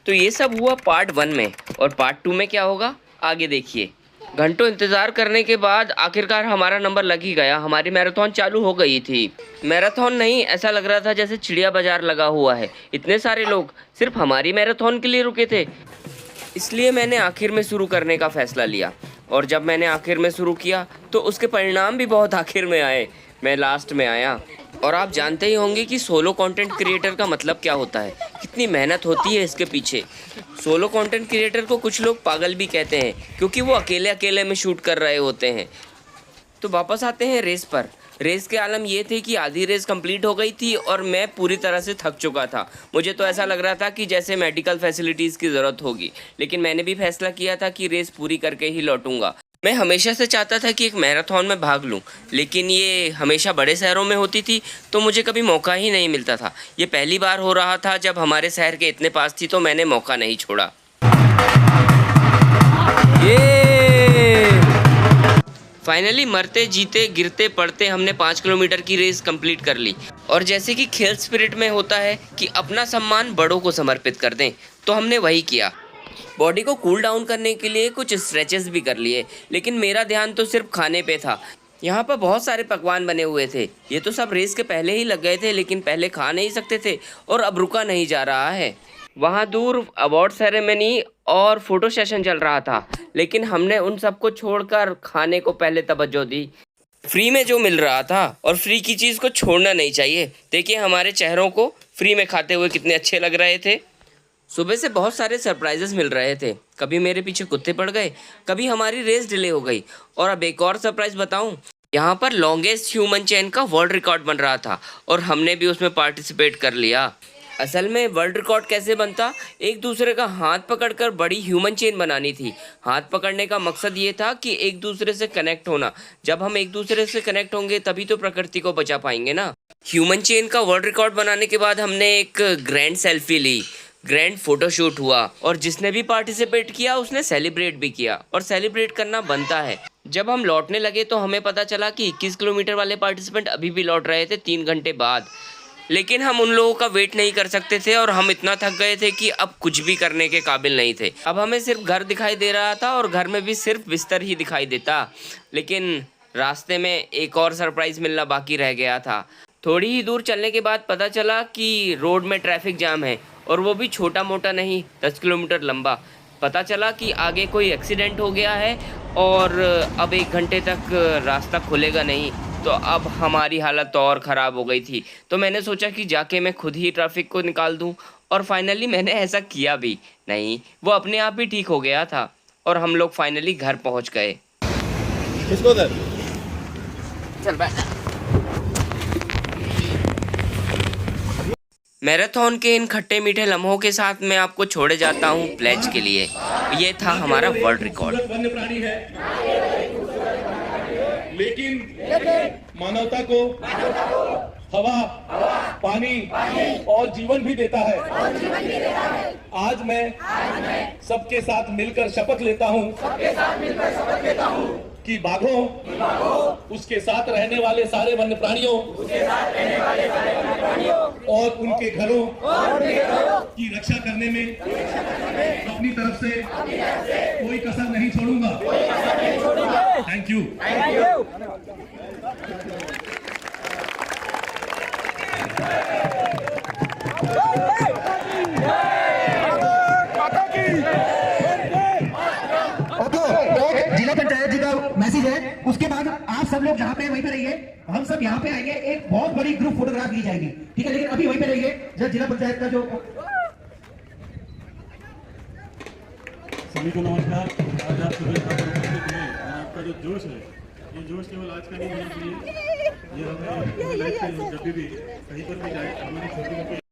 तो ये सब हुआ पार्ट 1 में, और पार्ट 2 में क्या होगा आगे देखिए। घंटों इंतज़ार करने के बाद आखिरकार हमारा नंबर लग ही गया। हमारी मैराथन चालू हो गई थी। मैराथन नहीं, ऐसा लग रहा था जैसे चिड़िया बाजार लगा हुआ है। इतने सारे लोग सिर्फ हमारी मैराथन के लिए रुके थे। इसलिए मैंने आखिर में शुरू करने का फ़ैसला लिया, और जब मैंने आखिर में शुरू किया तो उसके परिणाम भी बहुत आखिर में आए। मैं लास्ट में आया। और आप जानते ही होंगे कि सोलो कंटेंट क्रिएटर का मतलब क्या होता है, कितनी मेहनत होती है इसके पीछे। सोलो कंटेंट क्रिएटर को कुछ लोग पागल भी कहते हैं, क्योंकि वो अकेले अकेले में शूट कर रहे होते हैं। तो वापस आते हैं रेस पर। रेस के आलम ये थे कि आधी रेस कंप्लीट हो गई थी और मैं पूरी तरह से थक चुका था। मुझे तो ऐसा लग रहा था कि जैसे मेडिकल फैसिलिटीज़ की ज़रूरत होगी, लेकिन मैंने भी फैसला किया था कि रेस पूरी करके ही लौटूंगा। मैं हमेशा से चाहता था कि एक मैराथन में भाग लूं, लेकिन ये हमेशा बड़े शहरों में होती थी तो मुझे कभी मौका ही नहीं मिलता था। ये पहली बार हो रहा था जब हमारे शहर के इतने पास थी, तो मैंने मौका नहीं छोड़ा। फाइनली मरते जीते गिरते पड़ते हमने 5 किलोमीटर की रेस कंप्लीट कर ली। और जैसे कि खेल स्पिरिट में होता है कि अपना सम्मान बड़ों को समर्पित कर दें, तो हमने वही किया। बॉडी को कूल डाउन करने के लिए कुछ स्ट्रेचेस भी कर लिए, लेकिन मेरा ध्यान तो सिर्फ खाने पे था। यहाँ पर बहुत सारे पकवान बने हुए थे। ये तो सब रेस के पहले ही लग गए थे, लेकिन पहले खा नहीं सकते थे और अब रुका नहीं जा रहा है। वहाँ दूर अवार्ड सेरेमनी और फोटो सेशन चल रहा था, लेकिन हमने उन सबको छोड़कर खाने को पहले तवज्जो दी। फ्री में जो मिल रहा था, और फ्री की चीज़ को छोड़ना नहीं चाहिए। देखिए हमारे चेहरों को फ्री में खाते हुए कितने अच्छे लग रहे थे। सुबह से बहुत सारे सरप्राइजेस मिल रहे थे। कभी मेरे पीछे कुत्ते पड़ गए, कभी हमारी रेस डिले हो गई, और अब एक और सरप्राइज बताऊं, यहाँ पर लॉन्गेस्ट ह्यूमन चेन का वर्ल्ड रिकॉर्ड बन रहा था और हमने भी उसमें पार्टिसिपेट कर लिया। असल में वर्ल्ड रिकॉर्ड कैसे बनता, एक दूसरे का हाथ पकड़कर बड़ी ह्यूमन चेन बनानी थी। हाथ पकड़ने का मकसद ये था कि एक दूसरे से कनेक्ट होना। जब हम एक दूसरे से कनेक्ट होंगे तभी तो प्रकृति को बचा पाएंगे ना। ह्यूमन चेन का वर्ल्ड रिकॉर्ड बनाने के बाद हमने एक ग्रैंड सेल्फी ली, ग्रैंड फोटोशूट हुआ, और जिसने भी पार्टिसिपेट किया उसने सेलिब्रेट भी किया, और सेलिब्रेट करना बनता है। जब हम लौटने लगे तो हमें पता चला कि 21 किलोमीटर वाले पार्टिसिपेंट अभी भी लौट रहे थे 3 घंटे बाद। लेकिन हम उन लोगों का वेट नहीं कर सकते थे और हम इतना थक गए थे कि अब कुछ भी करने के काबिल नहीं थे। अब हमें सिर्फ घर दिखाई दे रहा था और घर में भी सिर्फ बिस्तर ही दिखाई देता। लेकिन रास्ते में एक और सरप्राइज़ मिलना बाकी रह गया था। थोड़ी ही दूर चलने के बाद पता चला कि रोड में ट्रैफिक जाम है, और वो भी छोटा मोटा नहीं, 10 किलोमीटर लंबा। पता चला कि आगे कोई एक्सीडेंट हो गया है और अब 1 घंटे तक रास्ता खुलेगा नहीं। तो अब हमारी हालत तो और ख़राब हो गई थी। तो मैंने सोचा कि जाके मैं खुद ही ट्रैफिक को निकाल दूं, और फाइनली मैंने ऐसा किया भी। नहीं, वो अपने आप ही ठीक हो गया था और हम लोग फाइनली घर पहुंच गए। किसको दर? चल बैठ। मैराथन के इन खट्टे मीठे लम्हों के साथ मैं आपको छोड़े जाता हूँ प्लेज के लिए। ये था हमारा वर्ल्ड रिकॉर्ड। वन्य प्राणी है, लेकिन मानवता को हवा, पानी और जीवन भी देता है। आज मैं सबके साथ मिलकर शपथ लेता हूँ कि बाघों, उसके साथ रहने वाले सारे वन्य प्राणियों और उनके घरों की रक्षा करने में अपनी तरफ से कोई कसर नहीं छोड़ूंगा। Thank you. जिला पंचायत जी का मैसेज है। उसके बाद आप सब लोग जहाँ पे वहीं पे रहिए, हम सब यहाँ पे आएंगे, एक बहुत बड़ी ग्रुप फोटोग्राफ ली जाएगी, ठीक है? लेकिन अभी वहीं पे रहिए। जब जिला पंचायत का जो सभी को नमस्कार। आज आप सभी आपका जो जोश है, ये जोश केवल आज का नहीं होना चाहिए। ये हमें जब भी कहीं पर भी जाए हमारी छोटी